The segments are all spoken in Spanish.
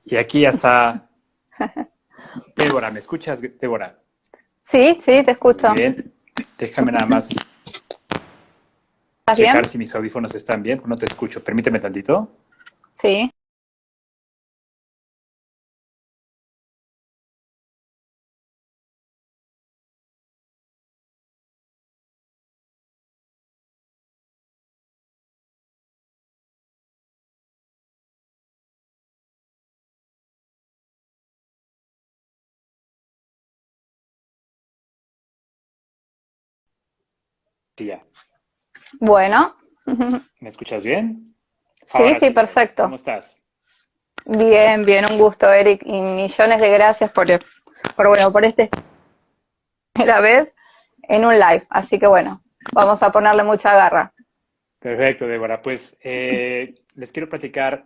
Y aquí ya está Débora. ¿Me escuchas, Débora? Sí, sí, te Muy escucho. bien. Déjame nada más ¿Estás checar bien? si mis audífonos están bien. No te escucho. Permíteme tantito. Sí. Sí, ya. Bueno. ¿Me escuchas bien? Sí, Ahora sí, sí, Débora. perfecto. ¿Cómo estás? Bien, bien, un gusto, Eric, y millones de gracias por este la vez en un live. Así que bueno, vamos a ponerle mucha garra. Perfecto, Débora. Pues les quiero platicar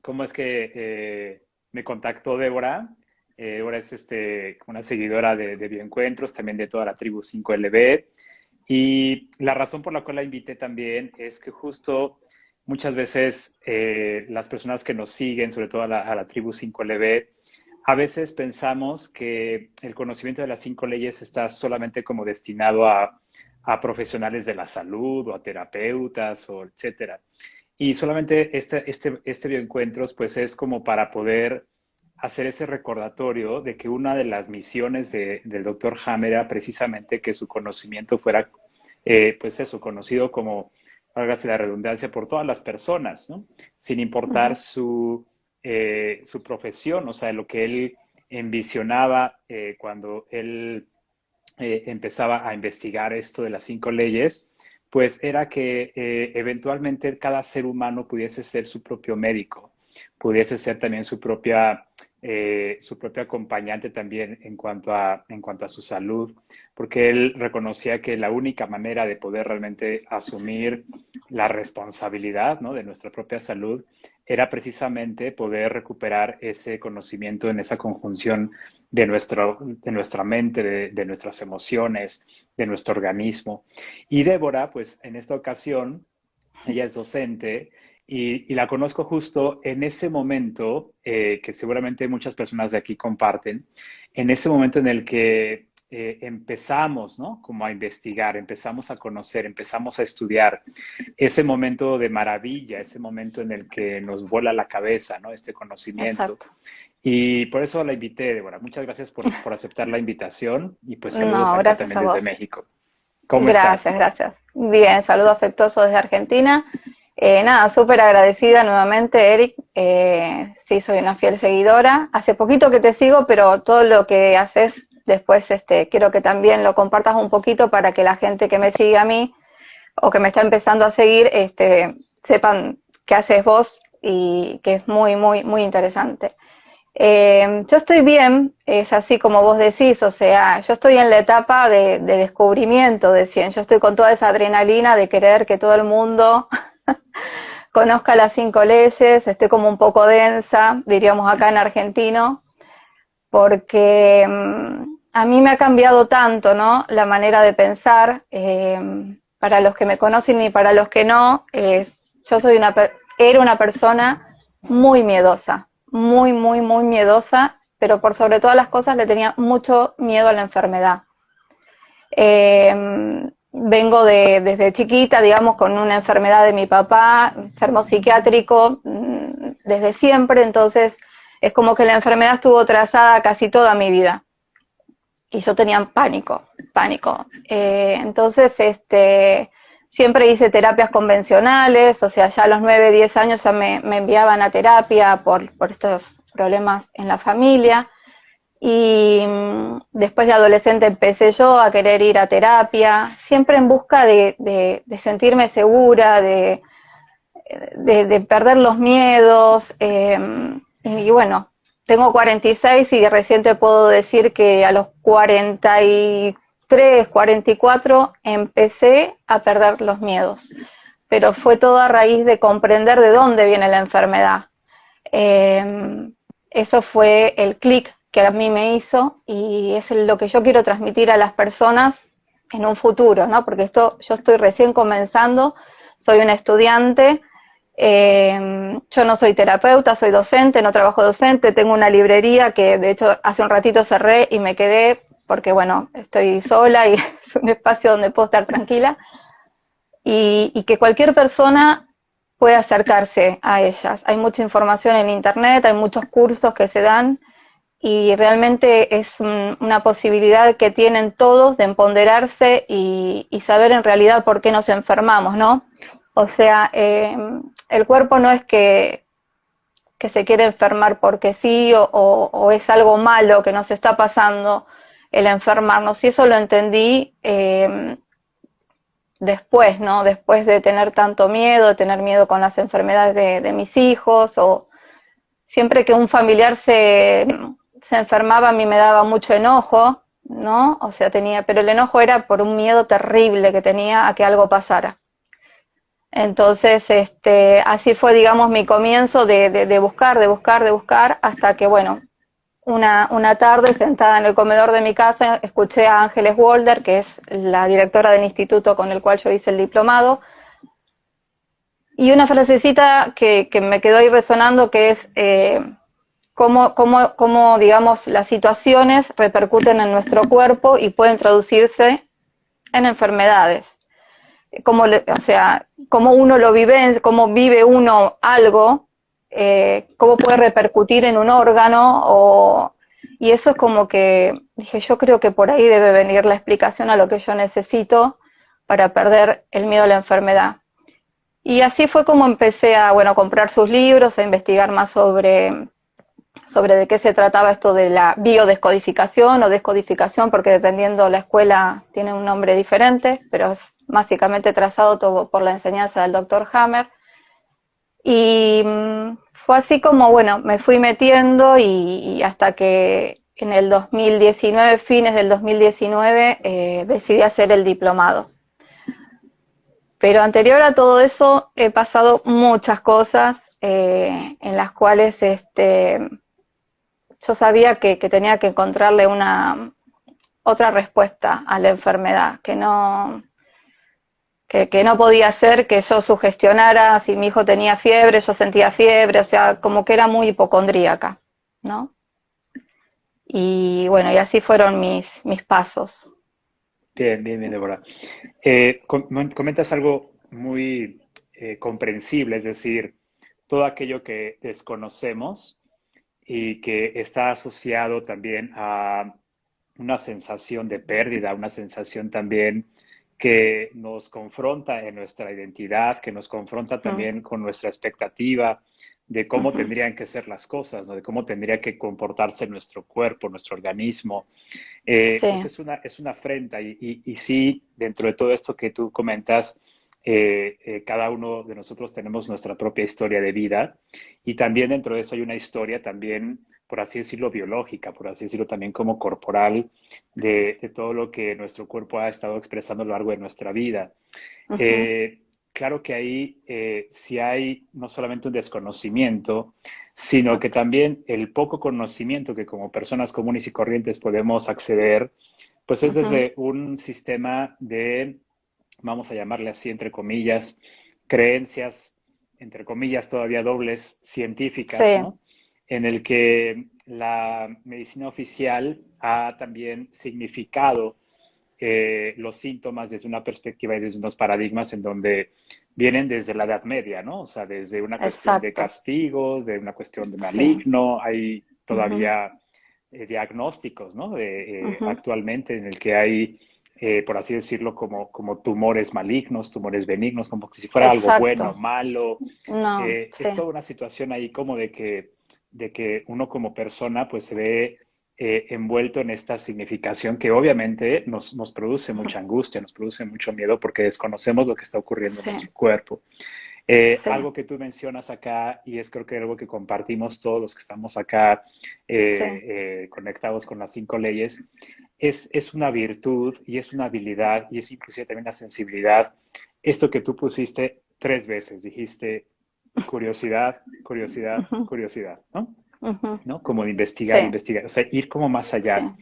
cómo es que me contactó Débora. Débora es una seguidora de Bioencuentros, también de toda la tribu 5LB. Y la razón por la cual la invité también es que justo muchas veces las personas que nos siguen, sobre todo a la tribu 5LB, a veces pensamos que el conocimiento de las 5 leyes está solamente como destinado a profesionales de la salud o a terapeutas o etcétera. Y solamente este bioencuentros pues es como para poder hacer ese recordatorio de que una de las misiones del doctor Hammer era precisamente que su conocimiento fuera, pues eso, conocido como, hágase la redundancia, por todas las personas, ¿no? Sin importar Ujú. su profesión, o sea, lo que él envisionaba cuando él empezaba a investigar esto de las 5 leyes, pues era que eventualmente cada ser humano pudiese ser su propio médico, pudiese ser también su propia acompañante también en cuanto a su salud, porque él reconocía que la única manera de poder realmente asumir la responsabilidad, ¿no?, de nuestra propia salud era precisamente poder recuperar ese conocimiento en esa conjunción de nuestra mente, de nuestras emociones, de nuestro organismo. Y Débora, pues en esta ocasión, ella es docente y la conozco justo en ese momento, que seguramente muchas personas de aquí comparten, en ese momento en el que empezamos, ¿no?, como a investigar, empezamos a conocer, empezamos a estudiar, ese momento de maravilla, ese momento en el que nos vuela la cabeza, ¿no?, este conocimiento. Exacto. Y por eso la invité, Débora. Muchas gracias por aceptar la invitación y pues saludos No, acá gracias también a desde vos. México. ¿Cómo Gracias, estás? gracias. Bien, saludo afectuoso desde Argentina. Nada, súper agradecida nuevamente, Eric. Sí, soy una fiel seguidora. Hace poquito que te sigo, pero todo lo que haces después, quiero que también lo compartas un poquito para que la gente que me sigue a mí o que me está empezando a seguir, sepan qué haces vos y que es muy, muy, muy interesante. Yo estoy bien, es así como vos decís, o sea, yo estoy en la etapa de descubrimiento de cien, yo estoy con toda esa adrenalina de querer que todo el mundo conozca las 5 leyes, estoy como un poco densa, diríamos acá en argentino, porque a mí me ha cambiado tanto, ¿no?, la manera de pensar, para los que me conocen y para los que no, yo era una persona muy miedosa, muy, muy, muy miedosa, pero por sobre todas las cosas le tenía mucho miedo a la enfermedad. Vengo desde chiquita, digamos, con una enfermedad de mi papá, enfermo psiquiátrico, desde siempre, entonces es como que la enfermedad estuvo trazada casi toda mi vida. Y yo tenía pánico, pánico. Entonces, siempre hice terapias convencionales, o sea, ya a los 9, 10 años ya me enviaban a terapia por estos problemas en la familia. Y después de adolescente empecé yo a querer ir a terapia, siempre en busca de sentirme segura, de perder los miedos. Y bueno, tengo 46 y recién te puedo decir que a los 43, 44 empecé a perder los miedos. Pero fue todo a raíz de comprender de dónde viene la enfermedad. Eso fue el clic que a mí me hizo y es lo que yo quiero transmitir a las personas en un futuro, ¿no? Porque esto yo estoy recién comenzando, soy una estudiante Yo no soy terapeuta, soy docente, no trabajo docente, tengo una librería que de hecho hace un ratito cerré y me quedé porque bueno, estoy sola y es un espacio donde puedo estar tranquila y que cualquier persona puede acercarse a ellas. Hay mucha información en internet, hay muchos cursos que se dan y realmente es una posibilidad que tienen todos de empoderarse y saber en realidad por qué nos enfermamos, ¿no? O sea, el cuerpo no es que se quiere enfermar porque sí o es algo malo que nos está pasando el enfermarnos. Y eso lo entendí después, ¿no? Después de tener tanto miedo, de tener miedo con las enfermedades de mis hijos, o siempre que un familiar se enfermaba a mí me daba mucho enojo, ¿no? O sea, pero el enojo era por un miedo terrible que tenía a que algo pasara. Entonces, así fue, digamos, mi comienzo de buscar, hasta que, bueno, una tarde sentada en el comedor de mi casa escuché a Ángeles Walder, que es la directora del instituto con el cual yo hice el diplomado, y una frasecita que me quedó ahí resonando, que es cómo, digamos, las situaciones repercuten en nuestro cuerpo y pueden traducirse en enfermedades. O sea, cómo uno lo vive, cómo vive uno algo, cómo puede repercutir en un órgano, y eso es como que dije, yo creo que por ahí debe venir la explicación a lo que yo necesito para perder el miedo a la enfermedad. Y así fue como empecé a, bueno, comprar sus libros, a investigar más sobre de qué se trataba esto de la biodescodificación o descodificación, porque dependiendo la escuela tiene un nombre diferente, pero es básicamente trazado todo por la enseñanza del Dr. Hammer. Y fue así como, bueno, me fui metiendo y hasta que en el 2019, fines del 2019, decidí hacer el diplomado. Pero anterior a todo eso he pasado muchas cosas en las cuales yo sabía que tenía que encontrarle otra respuesta a la enfermedad, que no podía ser que yo sugestionara si mi hijo tenía fiebre, yo sentía fiebre, o sea, como que era muy hipocondríaca, ¿no? Y bueno, y así fueron mis pasos. Bien, bien, bien, Débora. Comentas algo muy comprensible, es decir, todo aquello que desconocemos y que está asociado también a una sensación de pérdida, una sensación también que nos confronta en nuestra identidad, que nos confronta también con nuestra expectativa de cómo tendrían que ser las cosas, ¿no? De cómo tendría que comportarse nuestro cuerpo, nuestro organismo. Sí. Pues es una afrenta y sí, dentro de todo esto que tú comentas, cada uno de nosotros tenemos nuestra propia historia de vida y también dentro de eso hay una historia también, por así decirlo, biológica, por así decirlo también como corporal, de todo lo que nuestro cuerpo ha estado expresando a lo largo de nuestra vida. Claro que ahí sí hay no solamente un desconocimiento, sino que también el poco conocimiento que como personas comunes y corrientes podemos acceder, pues es desde un sistema de, vamos a llamarle así, entre comillas, creencias, entre comillas, todavía dobles, científicas, Sí. ¿no? En el que la medicina oficial ha también significado los síntomas desde una perspectiva y desde unos paradigmas en donde vienen desde la Edad Media, ¿no? O sea, desde una cuestión de Exacto. castigos, de una cuestión de Sí. maligno, hay todavía diagnósticos, ¿no? Actualmente en el que hay, por así decirlo, como tumores malignos, tumores benignos, como que si fuera algo bueno, Exacto. malo. No, Es sí. toda una situación ahí como de que uno como persona pues se ve envuelto en esta significación que obviamente nos produce mucha angustia, nos produce mucho miedo porque desconocemos lo que está ocurriendo en Sí. nuestro cuerpo. Sí. Algo que tú mencionas acá, y es creo que algo que compartimos todos los que estamos acá Sí. conectados con las 5 leyes, es una virtud y es una habilidad y es inclusive también una sensibilidad. Esto que tú pusiste 3 veces, dijiste curiosidad, curiosidad, curiosidad, ¿no? ¿No? Como de investigar, Sí. investigar, o sea, ir como más Sí. allá.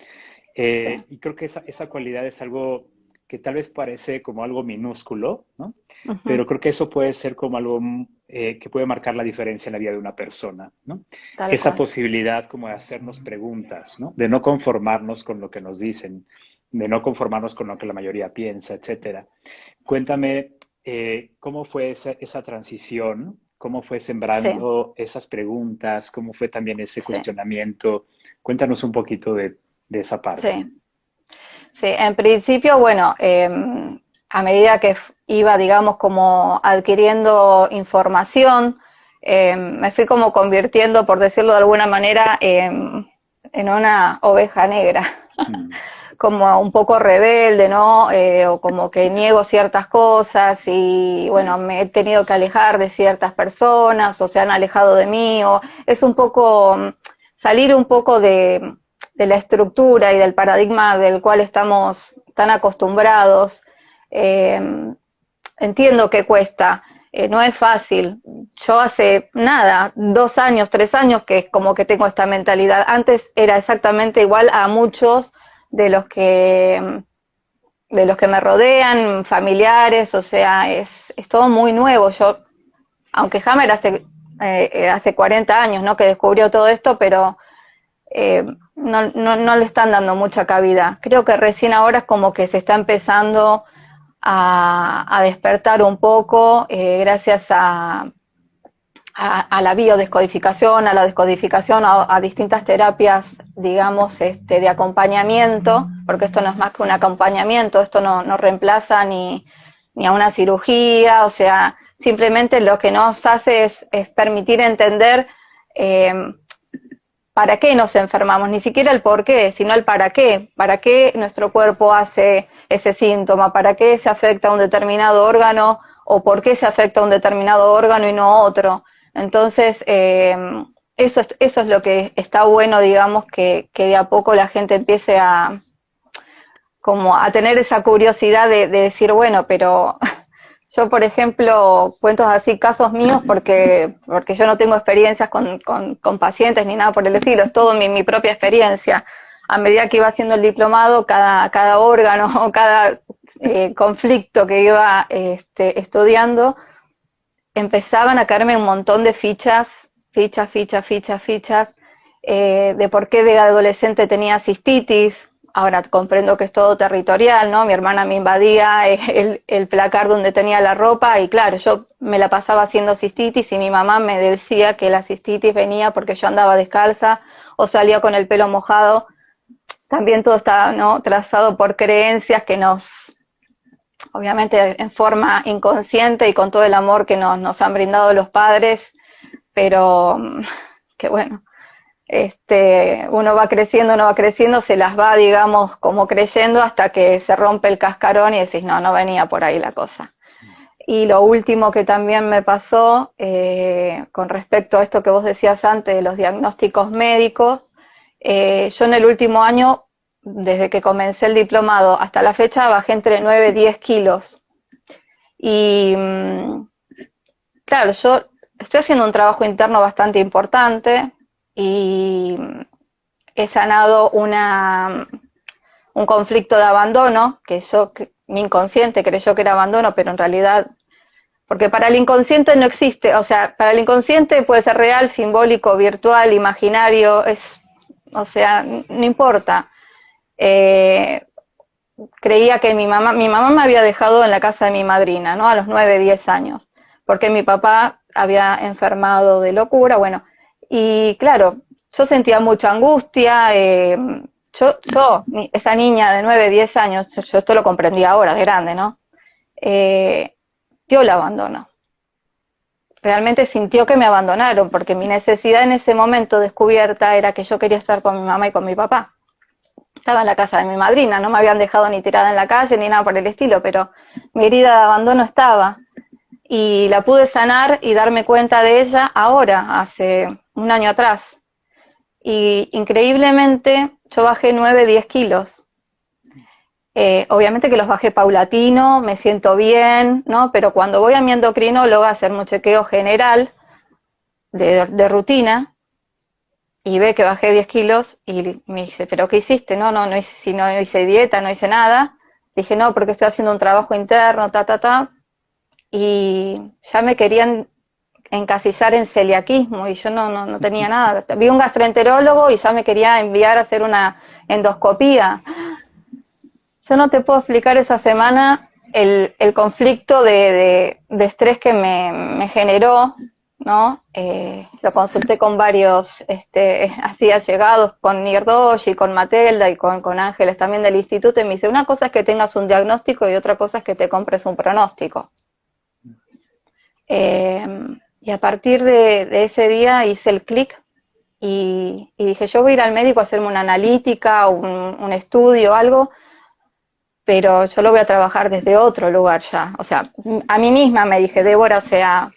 Sí. Y creo que esa cualidad es algo que tal vez parece como algo minúsculo, ¿no? Ujú. Pero creo que eso puede ser como algo que puede marcar la diferencia en la vida de una persona, ¿no? Tal Esa cual. posibilidad como de hacernos preguntas, ¿no? De no conformarnos con lo que nos dicen, de no conformarnos con lo que la mayoría piensa, etcétera. Cuéntame, ¿cómo fue esa transición? ¿Cómo fue Sí, sembrando esas preguntas? ¿Cómo fue también ese sí, cuestionamiento? Cuéntanos un poquito de esa parte. sí. Sí, en principio, bueno, a medida que iba, digamos, como adquiriendo información, me fui como convirtiendo, por decirlo de alguna manera, en una oveja negra, Mm, como un poco rebelde, ¿no? O como que niego ciertas cosas y, bueno, me he tenido que alejar de ciertas personas o se han alejado de mí, o es un poco salir un poco de la estructura y del paradigma del cual estamos tan acostumbrados. Eh, Entiendo que cuesta, no es fácil. Yo hace nada, 2 años, 3 años que como que tengo esta mentalidad. Antes era exactamente igual a muchos de los que de los que me rodean, familiares, o sea, es todo muy nuevo. Yo, aunque Hammer hace 40 años, ¿no? Que descubrió todo esto, pero no le están dando mucha cabida. Creo que recién ahora es como que se está empezando a despertar un poco gracias a la biodescodificación, a la descodificación, a distintas terapias, digamos, de acompañamiento, porque esto no es más que un acompañamiento, esto no reemplaza ni a una cirugía, o sea, simplemente lo que nos hace es permitir entender eh, para qué nos enfermamos, ni siquiera el por qué, sino el para qué nuestro cuerpo hace ese síntoma, para qué se afecta a un determinado órgano o por qué se afecta a un determinado órgano y no a otro. Entonces, eso es lo que está bueno, digamos, que de a poco la gente empiece como a tener esa curiosidad de decir, bueno, pero yo, por ejemplo, cuento así casos míos porque yo no tengo experiencias con pacientes ni nada por el estilo, es todo mi propia experiencia. A medida que iba haciendo el diplomado, cada órgano o cada conflicto que iba estudiando, empezaban a caerme un montón de fichas, de por qué de adolescente tenía cistitis. Ahora comprendo que es todo territorial, ¿no? Mi hermana me invadía el placar donde tenía la ropa y claro, yo me la pasaba haciendo cistitis y mi mamá me decía que la cistitis venía porque yo andaba descalza o salía con el pelo mojado. También todo está, ¿no?, trazado por creencias que obviamente en forma inconsciente y con todo el amor que nos han brindado los padres, pero que bueno, uno va creciendo, se las va, digamos, como creyendo hasta que se rompe el cascarón y decís, no venía por ahí la cosa. Y lo último que también me pasó, con respecto a esto que vos decías antes de los diagnósticos médicos, yo en el último año, desde que comencé el diplomado hasta la fecha, bajé entre 9 y 10 kilos. Y claro, yo estoy haciendo un trabajo interno bastante importante y he sanado un conflicto de abandono, mi inconsciente creyó que era abandono, pero en realidad, porque para el inconsciente no existe, o sea, para el inconsciente puede ser real, simbólico, virtual, imaginario, o sea, no importa. Eh, Creía que mi mamá me había dejado en la casa de mi madrina, ¿no? A los 9, 10 años, porque mi papá había enfermado de locura, bueno, y claro, yo sentía mucha angustia, esa niña de 9, 10 años, yo esto lo comprendí ahora, de grande, ¿no? Dio el abandono. Realmente sintió que me abandonaron, porque mi necesidad en ese momento descubierta era que yo quería estar con mi mamá y con mi papá. Estaba en la casa de mi madrina, no me habían dejado ni tirada en la calle ni nada por el estilo, pero mi herida de abandono estaba. Y la pude sanar y darme cuenta de ella ahora, hace un año atrás. Y increíblemente yo bajé 9, 10 kilos. Obviamente que los bajé paulatino, me siento bien, ¿no? Pero cuando voy a mi endocrinóloga a hacerme un chequeo general de rutina, y ve que bajé 10 kilos y me dice, ¿pero qué hiciste? No hice dieta, no hice nada. dije, no, porque estoy haciendo un trabajo interno, y ya me querían encasillar en celiaquismo y yo no tenía nada. Vi un gastroenterólogo y ya me quería enviar a hacer una endoscopía. Yo no te puedo explicar esa semana el conflicto de estrés que me generó, ¿no? Lo consulté con varios así allegados, con Nirdoshi, con Matelda y con Ángeles también del instituto, y me dice, una cosa es que tengas un diagnóstico y otra cosa es que te compres un pronóstico. Y a partir de ese día hice el clic y dije, yo voy a ir al médico a hacerme una analítica, un estudio, algo, pero yo lo voy a trabajar desde otro lugar ya. O sea, a mí misma me dije, Débora, o sea,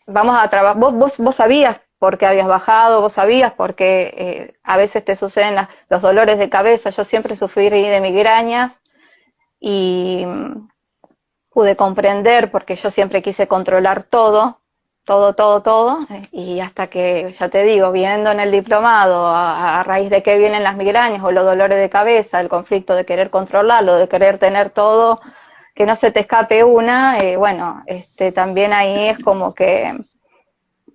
vamos a trabajar, vos sabías por qué habías bajado, vos sabías por qué a veces te suceden los dolores de cabeza, yo siempre sufrí de migrañas y pude comprender porque yo siempre quise controlar todo, y hasta que, ya te digo, viendo en el diplomado a raíz de qué vienen las migrañas o los dolores de cabeza, el conflicto de querer controlarlo, de querer tener todo, que no se te escape una, bueno, también ahí es como que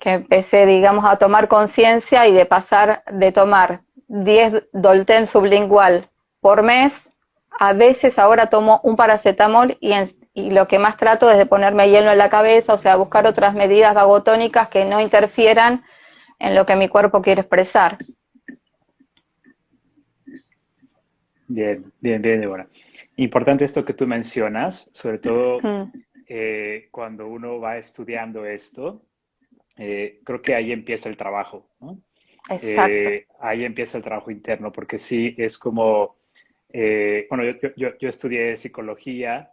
empecé, digamos, a tomar conciencia y de pasar de tomar 10 Dolten sublingual por mes, a veces ahora tomo un paracetamol y lo que más trato es de ponerme hielo en la cabeza, o sea, buscar otras medidas vagotónicas que no interfieran en lo que mi cuerpo quiere expresar. Bien, Débora. Importante esto que tú mencionas, sobre todo cuando uno va estudiando esto, creo que ahí empieza el trabajo, ¿no? Exacto. Ahí empieza el trabajo interno, porque sí es como, bueno, yo estudié psicología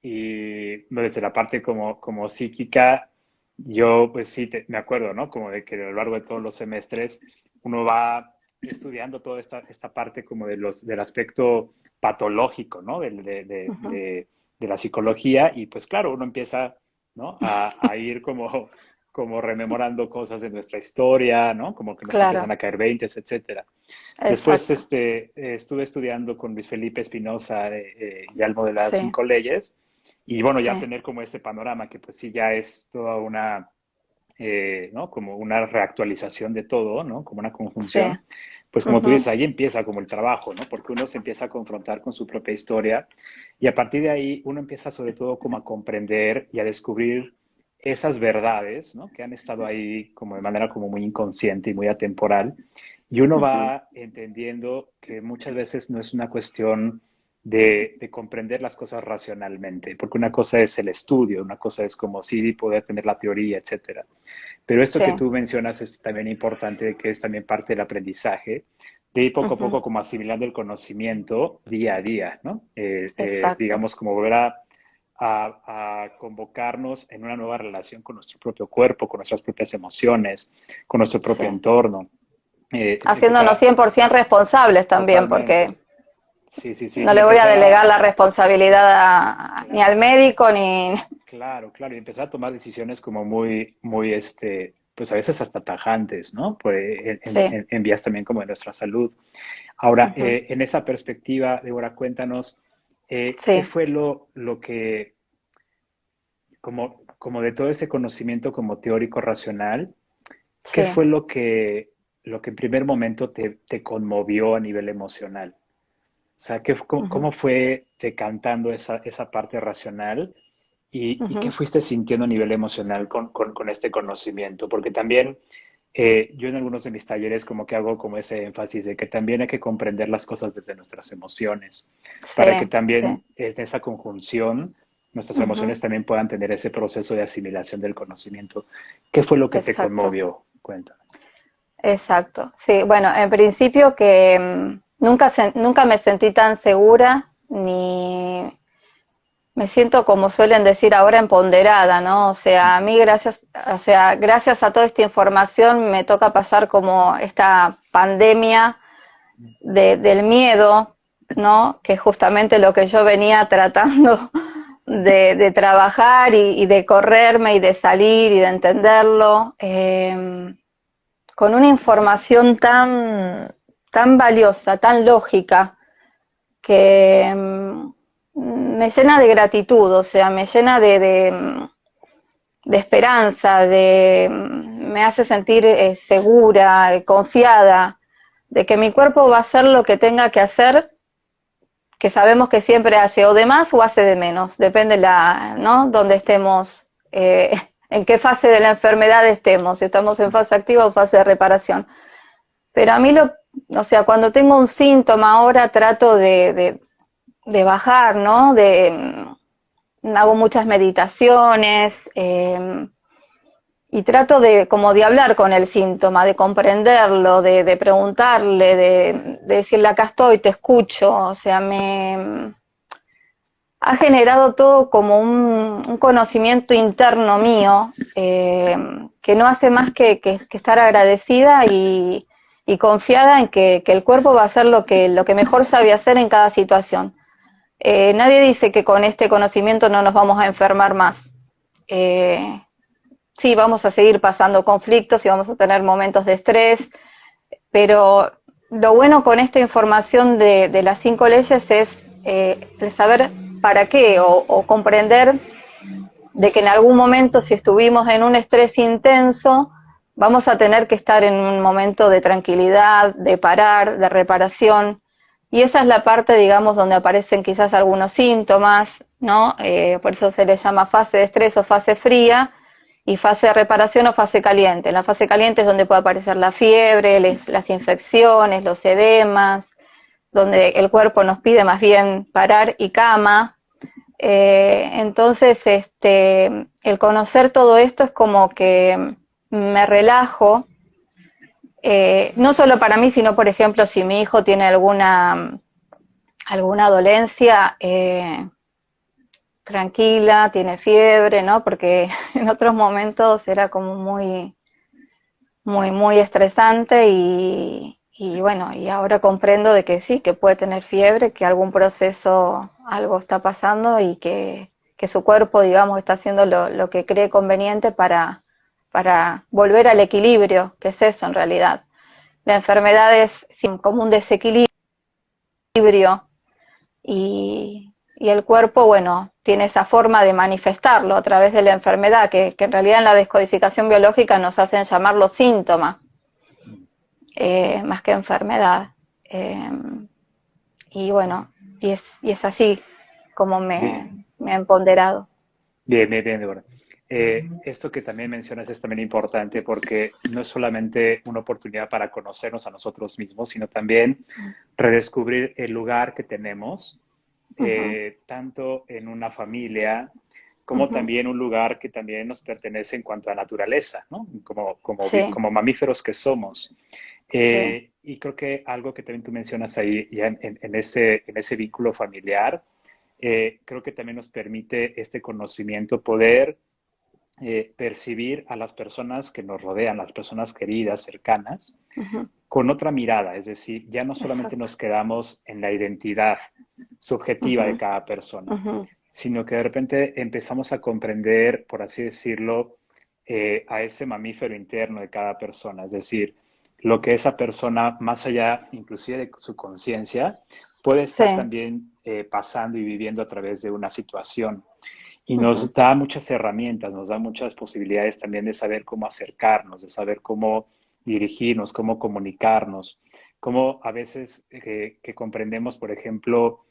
y desde la parte como psíquica, yo pues sí me acuerdo, ¿no? Como de que a lo largo de todos los semestres uno va estudiando toda esta parte como del aspecto patológico, ¿no? De la psicología y pues claro, uno empieza, ¿no? A ir como rememorando cosas de nuestra historia, ¿no? Como que nos empiezan Claro. a caer veintes, etcétera. Después Exacto. estuve estudiando con Luis Felipe Espinosa ya el modelo de las Sí, 5 leyes y bueno, ya sí. tener como ese panorama que pues sí ya es toda una, ¿no? Como una reactualización de todo, ¿no? Como una Sí. conjunción. Pues como tú Uh-huh. dices, ahí empieza como el trabajo, ¿no? Porque uno se empieza a confrontar con su propia historia y a partir de ahí uno empieza sobre todo como a comprender y a descubrir esas verdades, ¿no? Que han estado ahí como de manera como muy inconsciente y muy atemporal. Y uno Uh-huh. va entendiendo que muchas veces no es una cuestión de comprender las cosas racionalmente, porque una cosa es el estudio, una cosa es como sí poder tener la teoría, etcétera. Pero esto Sí. que tú mencionas es también importante, que es también parte del aprendizaje, de ir poco a Uh-huh. poco como asimilando el conocimiento día a día, ¿no? Exacto. Digamos, como volver a convocarnos en una nueva relación con nuestro propio cuerpo, con nuestras propias emociones, con nuestro propio Sí. entorno. Empezar Haciéndonos 100% responsables también, porque totalmente. Sí, sí, sí. no Y le voy a empezar delegar la responsabilidad ni al claro, médico ni... claro, claro. Y empezar a tomar decisiones como muy, pues a veces hasta tajantes, ¿no? Pues Sí. en vías también como de nuestra salud. Ahora, Uh-huh. en esa perspectiva, Débora, cuéntanos, ¿qué Sí. fue lo que, como de todo ese conocimiento como teórico racional, qué Sí. fue lo que en primer momento te conmovió a nivel emocional? O sea, Uh-huh. cómo fue decantando esa parte racional y qué Uh-huh. fuiste sintiendo a nivel emocional con este conocimiento? Porque también yo en algunos de mis talleres como que hago como ese énfasis de que también hay que comprender las cosas desde nuestras emociones, para que Sí. Sí. también en esa conjunción nuestras Uh-huh. emociones también puedan tener ese proceso de asimilación del conocimiento. ¿Qué fue lo que te Exacto. conmovió? Cuéntame. Exacto. Sí, bueno, en principio que nunca me sentí tan segura ni me siento, como suelen decir ahora, empoderada, ¿no? O sea, a mí gracias a toda esta información me toca pasar como esta pandemia del miedo, ¿no? Que es justamente lo que yo venía tratando de trabajar y de correrme y de salir y de entenderlo, con una información tan valiosa, tan lógica, que me llena de gratitud, o sea, me llena de esperanza, me hace sentir segura, confiada, de que mi cuerpo va a hacer lo que tenga que hacer, que sabemos que siempre hace o de más o hace de menos, depende ¿no? Donde estemos, en qué fase de la enfermedad estemos, si estamos en fase activa o fase de reparación. Pero a mí, o sea, cuando tengo un síntoma ahora trato de bajar, ¿no? Hago muchas meditaciones, y trato como de hablar con el síntoma, de comprenderlo, de preguntarle, de decirle acá estoy, te escucho, o sea, me ha generado todo como un conocimiento interno mío, que no hace más que estar agradecida y confiada en que el cuerpo va a hacer lo que mejor sabe hacer en cada situación. Nadie dice que con este conocimiento no nos vamos a enfermar más. Sí, vamos a seguir pasando conflictos y vamos a tener momentos de estrés, pero lo bueno con esta información de las 5 leyes es el saber para qué o comprender de que en algún momento, si estuvimos en un estrés intenso, vamos a tener que estar en un momento de tranquilidad, de parar, de reparación. Y esa es la parte, digamos, donde aparecen quizás algunos síntomas, ¿no? Por eso se le llama fase de estrés o fase fría, y fase de reparación o fase caliente. En la fase caliente es donde puede aparecer la fiebre, las infecciones, los edemas, donde el cuerpo nos pide más bien parar y cama. Entonces, el conocer todo esto es como que me relajo, no solo para mí, sino, por ejemplo, si mi hijo tiene alguna dolencia, tranquila, tiene fiebre, ¿no? Porque en otros momentos era como muy, muy, muy estresante y bueno, y ahora comprendo de que sí, que puede tener fiebre, que algún proceso, algo está pasando y que su cuerpo, digamos, está haciendo lo que cree conveniente para volver al equilibrio, que es eso en realidad. La enfermedad es como un desequilibrio y el cuerpo, bueno, tiene esa forma de manifestarlo a través de la enfermedad, que en realidad en la descodificación biológica nos hacen llamarlo síntoma, más que enfermedad. Y bueno, y es así como me ha empoderado. Bien, bien, bien, Débora. Esto que también mencionas es también importante porque no es solamente una oportunidad para conocernos a nosotros mismos, sino también redescubrir el lugar que tenemos, tanto en una familia como también un lugar que también nos pertenece en cuanto a naturaleza, ¿no? Sí, Como mamíferos que somos. sí, Y creo que algo que también tú mencionas ahí, ya en ese vínculo familiar, creo que también nos permite este conocimiento poder percibir a las personas que nos rodean, las personas queridas, cercanas, con otra mirada. Es decir, ya no solamente exacto. nos quedamos en la identidad subjetiva de cada persona, sino que de repente empezamos a comprender, por así decirlo, a ese mamífero interno de cada persona. Es decir, lo que esa persona, más allá inclusive de su conciencia, puede estar Sí, también pasando y viviendo a través de una situación. Y nos da muchas herramientas, nos da muchas posibilidades también de saber cómo acercarnos, de saber cómo dirigirnos, cómo comunicarnos, cómo a veces que comprendemos, por ejemplo,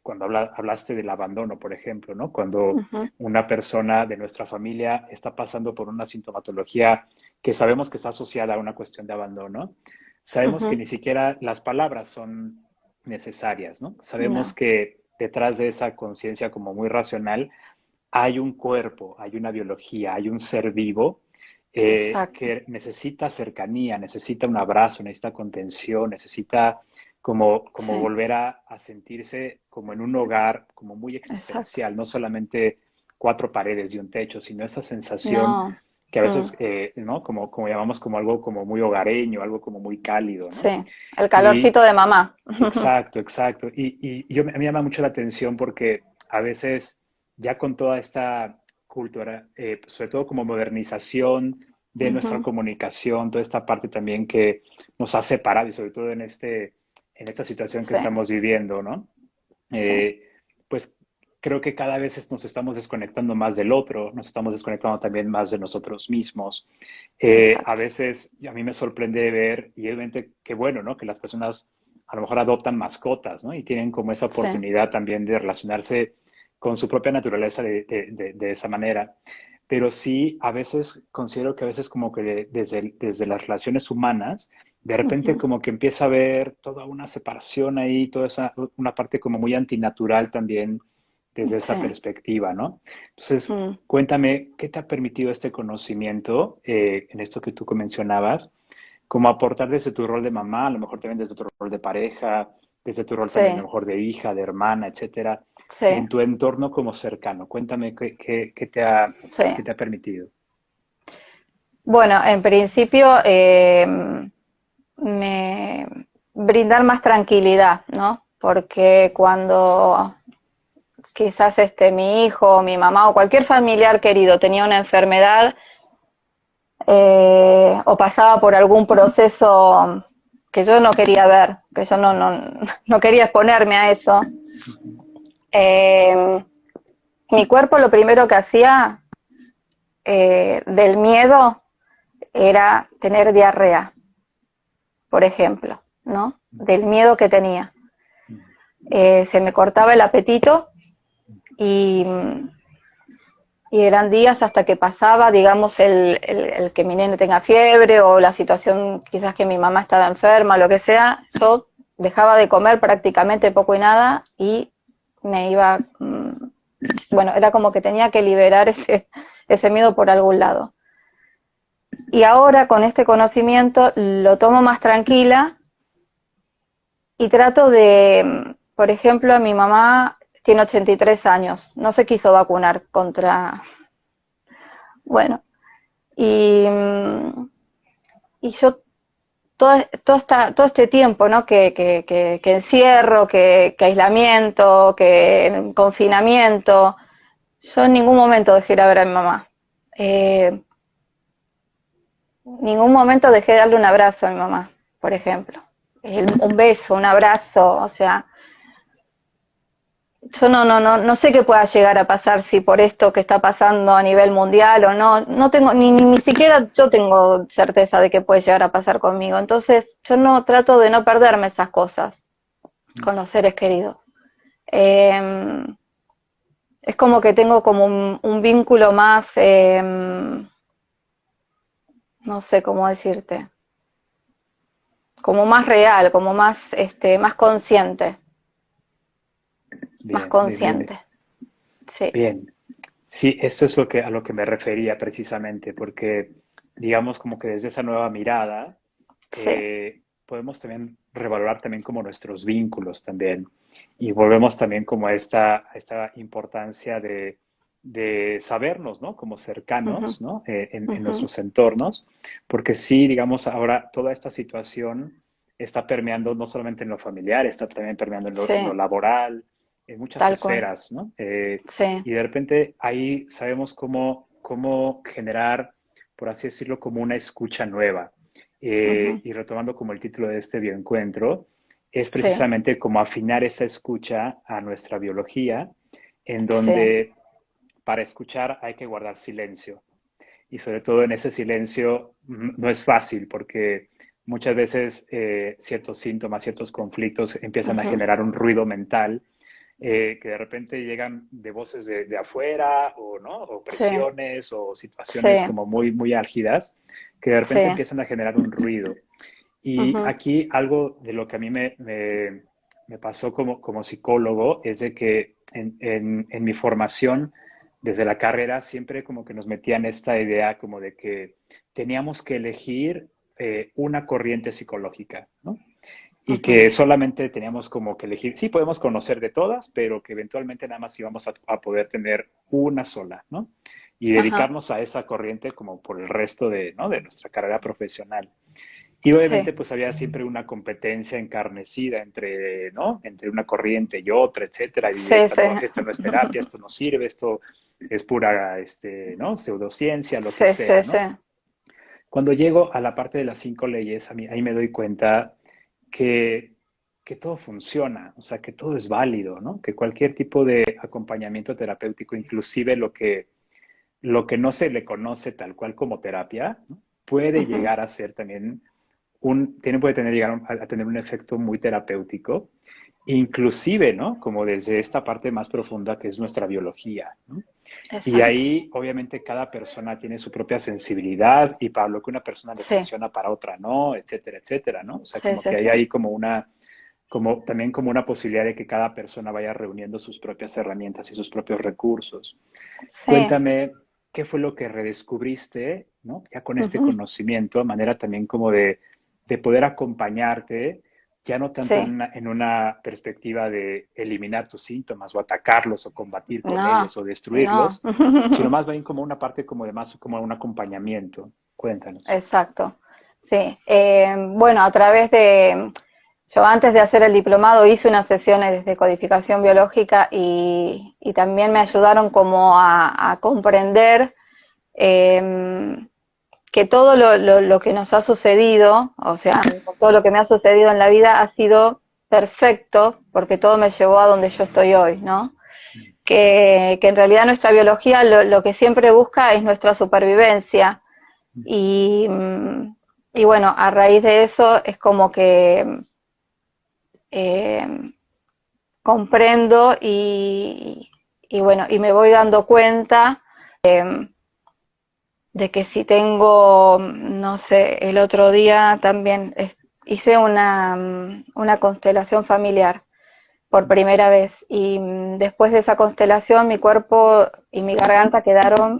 cuando hablaste del abandono, por ejemplo, ¿no? Cuando una persona de nuestra familia está pasando por una sintomatología que sabemos que está asociada a una cuestión de abandono, sabemos que ni siquiera las palabras son necesarias, ¿no? Sabemos no, que detrás de esa conciencia como muy racional hay un cuerpo, hay una biología, hay un ser vivo exacto. que necesita cercanía, necesita un abrazo, necesita contención, necesita como Sí, volver a sentirse como en un hogar, como muy exacto. existencial, no solamente 4 paredes y un techo, sino esa sensación No, que a veces, ¿no? Como llamamos como algo como muy hogareño, algo como muy cálido, ¿no? sí, el calorcito Y de mamá. exacto, exacto. Y me llama mucho la atención porque a veces ya con toda esta cultura, sobre todo como modernización de nuestra comunicación, toda esta parte también que nos ha separado y sobre todo en esta situación que Sí, estamos viviendo, ¿no? sí, Eh, pues creo que cada vez nos estamos desconectando más del otro, nos estamos desconectando también más de nosotros mismos. A Exacto. veces a mí me sorprende ver, y obviamente qué bueno, ¿no? Que las personas a lo mejor adoptan mascotas, ¿no? Y tienen como esa Sí. oportunidad también de relacionarse con su propia naturaleza de esa manera. Pero sí, a veces considero que a veces como que desde las relaciones humanas, de repente Ujú. como que empieza a haber toda una separación ahí, toda esa, una parte como muy antinatural también desde Sí. esa perspectiva, ¿no? Entonces, Mm. cuéntame, ¿qué te ha permitido este conocimiento en esto que tú mencionabas? Como aportar desde tu rol de mamá, a lo mejor también desde tu rol de pareja, desde tu rol Sí, también a lo mejor de hija, de hermana, etcétera, sí, en tu entorno como cercano. Cuéntame sí. qué te ha permitido. Bueno, en principio me brindar más tranquilidad, ¿no? Porque cuando quizás mi hijo, mi mamá o cualquier familiar querido tenía una enfermedad o pasaba por algún proceso que yo no quería ver, que yo no quería exponerme a eso, eh, mi cuerpo lo primero que hacía del miedo era tener diarrea, por ejemplo, ¿no? Del miedo que tenía. Se me cortaba el apetito y, y eran días hasta que pasaba, digamos, el que mi nene tenga fiebre o la situación quizás que mi mamá estaba enferma, lo que sea, yo dejaba de comer prácticamente poco y nada y me iba, bueno, era como que tenía que liberar ese miedo por algún lado. Y ahora con este conocimiento lo tomo más tranquila y trato de, por ejemplo, a mi mamá tiene 83 años, no se quiso vacunar contra, bueno, y, y yo todo este tiempo, ¿no? Que encierro, que aislamiento, que confinamiento, yo en ningún momento dejé ir a ver a mi mamá. En ningún momento dejé de darle un abrazo a mi mamá, por ejemplo. Un beso, un abrazo, o sea, yo no sé qué pueda llegar a pasar si por esto que está pasando a nivel mundial o no, no tengo, ni siquiera yo tengo certeza de qué puede llegar a pasar conmigo. Entonces, yo no trato de no perderme esas cosas con los seres queridos. Eh, es como que tengo como un vínculo más, no sé cómo decirte, como más real, como más, más consciente, más Bien, bien, bien, bien. consciente. Sí. Bien. Sí, esto es a lo que me refería precisamente, porque digamos como que desde esa nueva mirada Sí. podemos también revalorar también como nuestros vínculos también y volvemos también como a esta importancia de sabernos, ¿no? Como Uh-huh, cercanos, ¿no? En uh-huh. nuestros entornos, porque sí, digamos, ahora toda esta situación está permeando no solamente en lo familiar, está también permeando en lo Sí, laboral, en muchas tal cual. esferas, ¿no? Sí. Y de repente ahí sabemos cómo generar, por así decirlo, como una escucha nueva. Uh-huh. Y retomando como el título de este bioencuentro, es Sí, precisamente como afinar esa escucha a nuestra biología, en sí. donde para escuchar hay que guardar silencio. Y sobre todo en ese silencio no es fácil porque muchas veces ciertos síntomas, ciertos conflictos empiezan a Uh-huh. generar un ruido mental que de repente llegan de voces de afuera o, ¿no? O Sí, presiones o sí, situaciones como muy álgidas que de sí. repente empiezan a generar un ruido. Y Uh-huh. aquí algo de lo que a mí me pasó como psicólogo es de que en mi formación desde la carrera siempre como que nos metían esta idea como de que teníamos que elegir una corriente psicológica, ¿no? Y Uh-huh. que solamente teníamos como que elegir, sí podemos conocer de todas, pero que eventualmente nada más íbamos a poder tener una sola, ¿no? Y Ajá. dedicarnos a esa corriente como por el resto de, ¿no? de nuestra carrera profesional. Y Sí, obviamente pues había siempre una competencia encarnecida entre, ¿no? Entre una corriente y otra, etcétera, y sí, sí. esta no es terapia, esto no sirve, esto es pura, ¿no? Pseudociencia, lo que Sí, sea, sí, sí. ¿no? Cuando llego a la parte de las 5 leyes, ahí me doy cuenta que, que todo funciona, o sea, que todo es válido, ¿no? Que cualquier tipo de acompañamiento terapéutico, inclusive lo que no se le conoce tal cual como terapia, ¿no? Puede Ujú. llegar a ser también llegar a tener un efecto muy terapéutico, inclusive, ¿no? Como desde esta parte más profunda que es nuestra biología, ¿no? Y Exacto. ahí, obviamente, cada persona tiene su propia sensibilidad y para lo que una persona le Sí, funciona, para otra no, etcétera, etcétera, ¿no? O sea, sí, como sí, que hay sí. ahí también como una posibilidad de que cada persona vaya reuniendo sus propias herramientas y sus propios recursos. Sí. Cuéntame, ¿qué fue lo que redescubriste, ¿no? Ya con este Ujú. conocimiento, a manera también como de poder acompañarte, ya no tanto Sí. en una perspectiva de eliminar tus síntomas o atacarlos o combatir con No, ellos o no. destruirlos, sino más bien como una parte como de más como un acompañamiento. Cuéntanos. Exacto. Sí. Bueno, a través de, yo antes de hacer el diplomado hice unas sesiones de codificación biológica y también me ayudaron como a comprender eh, que todo lo que nos ha sucedido, o sea, todo lo que me ha sucedido en la vida ha sido perfecto porque todo me llevó a donde yo estoy hoy, ¿no? Que en realidad nuestra biología lo que siempre busca es nuestra supervivencia y, y bueno, a raíz de eso es como que eh, comprendo y bueno, y me voy dando cuenta de que si tengo, no sé, el otro día también hice una constelación familiar por primera vez y después de esa constelación mi cuerpo y mi garganta quedaron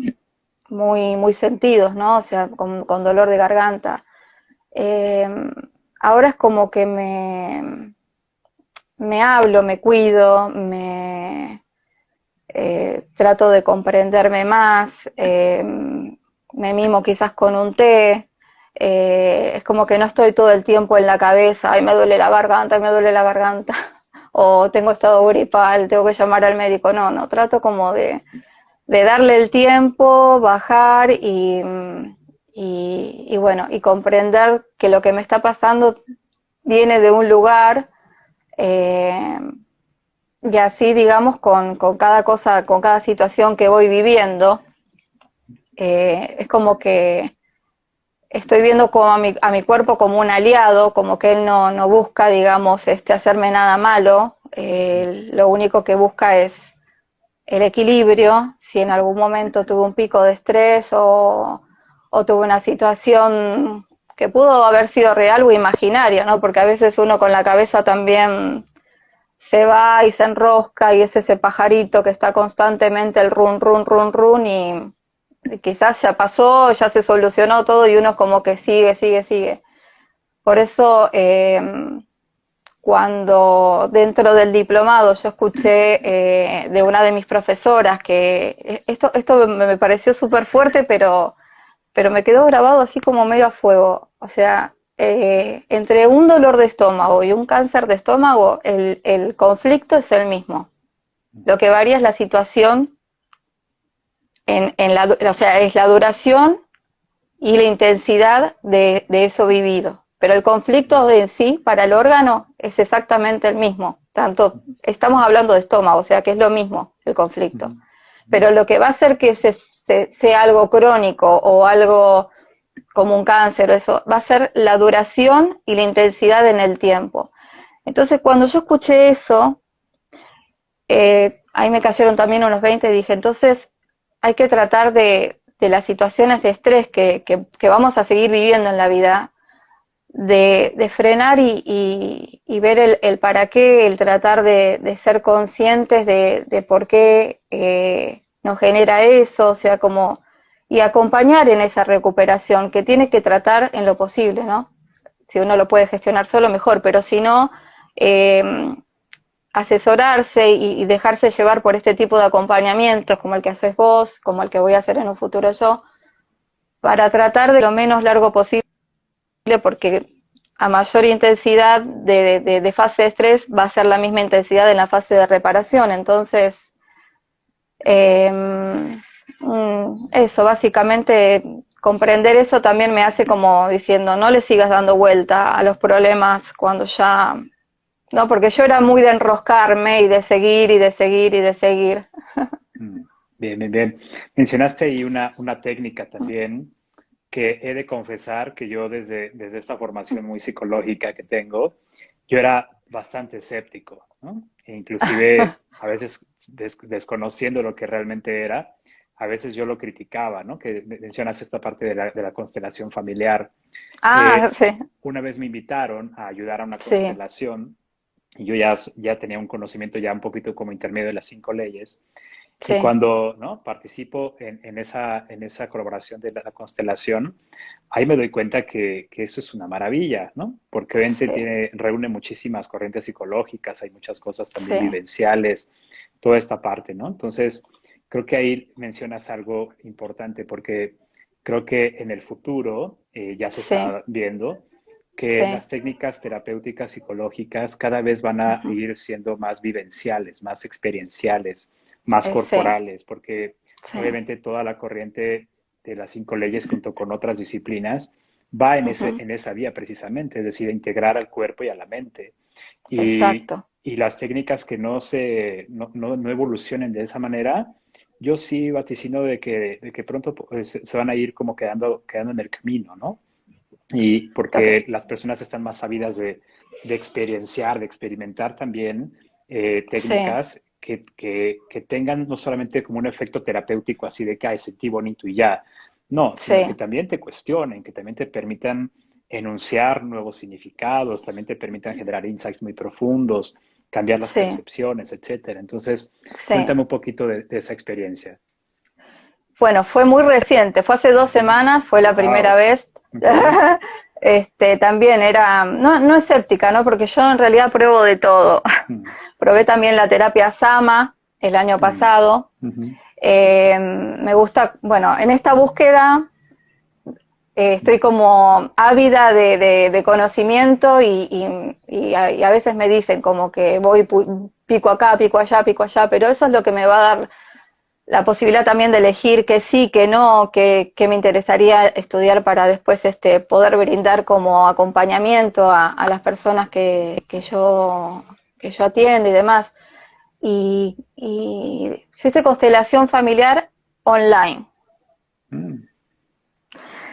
muy, muy sentidos, ¿no? O sea, con dolor de garganta. Eh, Ahora es como que me hablo, me cuido, trato de comprenderme más, me mimo quizás con un té, es como que no estoy todo el tiempo en la cabeza, ay, me duele la garganta, ay, me duele la garganta, o tengo estado gripal, tengo que llamar al médico, no, no, trato como de darle el tiempo, bajar y bueno, y comprender que lo que me está pasando viene de un lugar eh, y así, digamos, con cada cosa, con cada situación que voy viviendo, es como que estoy viendo como a mi cuerpo como un aliado, como que él no busca, digamos, hacerme nada malo, lo único que busca es el equilibrio, si en algún momento tuve un pico de estrés o tuve una situación que pudo haber sido real o imaginaria, ¿no? Porque a veces uno con la cabeza también se va y se enrosca y es ese pajarito que está constantemente el run, run, run, run y quizás ya pasó, ya se solucionó todo y uno como que sigue, sigue, sigue. Por eso cuando dentro del diplomado yo escuché de una de mis profesoras que esto me pareció súper fuerte, pero me quedó grabado así como medio a fuego. O sea, entre un dolor de estómago y un cáncer de estómago, el conflicto es el mismo. Lo que varía es la situación, o sea, es la duración y la intensidad de eso vivido. Pero el conflicto en sí, para el órgano, es exactamente el mismo. Tanto, estamos hablando de estómago, o sea que es lo mismo el conflicto. Pero lo que va a hacer que sea algo crónico o algo como un cáncer, eso va a ser la duración y la intensidad en el tiempo. Entonces, cuando yo escuché eso, ahí me cayeron también unos 20 y dije, entonces hay que tratar de las situaciones de estrés que vamos a seguir viviendo en la vida, de frenar y ver el para qué, el tratar de ser conscientes de por qué nos genera eso, o sea, como, y acompañar en esa recuperación que tiene que tratar en lo posible, ¿no? Si uno lo puede gestionar solo, mejor, pero si no, asesorarse y dejarse llevar por este tipo de acompañamientos, como el que haces vos, como el que voy a hacer en un futuro yo, para tratar de lo menos largo posible, porque a mayor intensidad de fase de estrés va a ser la misma intensidad en la fase de reparación. Entonces, eso, básicamente, comprender eso también me hace como diciendo, no le sigas dando vuelta a los problemas cuando ya No, porque yo era muy de enroscarme y de seguir y de seguir y de seguir. Mm, bien, bien, bien. Mencionaste ahí una técnica también que he de confesar que yo desde esta formación muy psicológica que tengo, yo era bastante escéptico, ¿no? E inclusive a veces desconociendo lo que realmente era, a veces yo lo criticaba, ¿no? Que mencionas esta parte de la constelación familiar. Ah, sí, Una vez me invitaron a ayudar a una sí, constelación y yo ya tenía un conocimiento ya un poquito como intermedio de las 5 leyes. Y sí, cuando, ¿no?, participo en esa colaboración de la constelación, ahí me doy cuenta que eso es una maravilla, ¿no? Porque obviamente sí, reúne muchísimas corrientes psicológicas, hay muchas cosas también sí, vivenciales, toda esta parte, ¿no? Entonces, creo que ahí mencionas algo importante porque creo que en el futuro ya se sí, está viendo que sí, las técnicas terapéuticas psicológicas cada vez van a ujú, ir siendo más vivenciales, más experienciales, más sí, corporales, porque sí, obviamente toda la corriente de las 5 leyes junto con otras disciplinas va en, ese, ujú, en esa vía precisamente, es decir, integrar al cuerpo y a la mente. Y, exacto. y las técnicas que no evolucionen de esa manera, yo sí vaticino de que pronto pues, se van a ir como quedando en el camino, ¿no? Y Lo que, porque las personas están más sabidas de experienciar, de experimentar también sí, técnicas que tengan no solamente como un efecto terapéutico así de que ay, sentí bonito y ya, no, sino que sí, también te cuestionen, que también te permitan enunciar nuevos significados, también te permitan generar insights muy profundos, cambiar las sí, percepciones, etcétera. Entonces, sí. cuéntame un poquito de esa experiencia. Bueno, fue muy reciente, fue hace 2 semanas, fue la primera Wow. vez. Ok. También era, no, no escéptica, ¿no? Porque yo en realidad pruebo de todo. Mm, Probé también la terapia Sama el año mm, pasado. ujú, Me gusta, bueno, en esta búsqueda estoy mm, como ávida de conocimiento y a veces me dicen como que voy pico acá, pico allá, pero eso es lo que me va a dar la posibilidad también de elegir que sí, que no, que me interesaría estudiar para después poder brindar como acompañamiento a las personas que yo atiendo y demás. Y yo hice constelación familiar online. mm.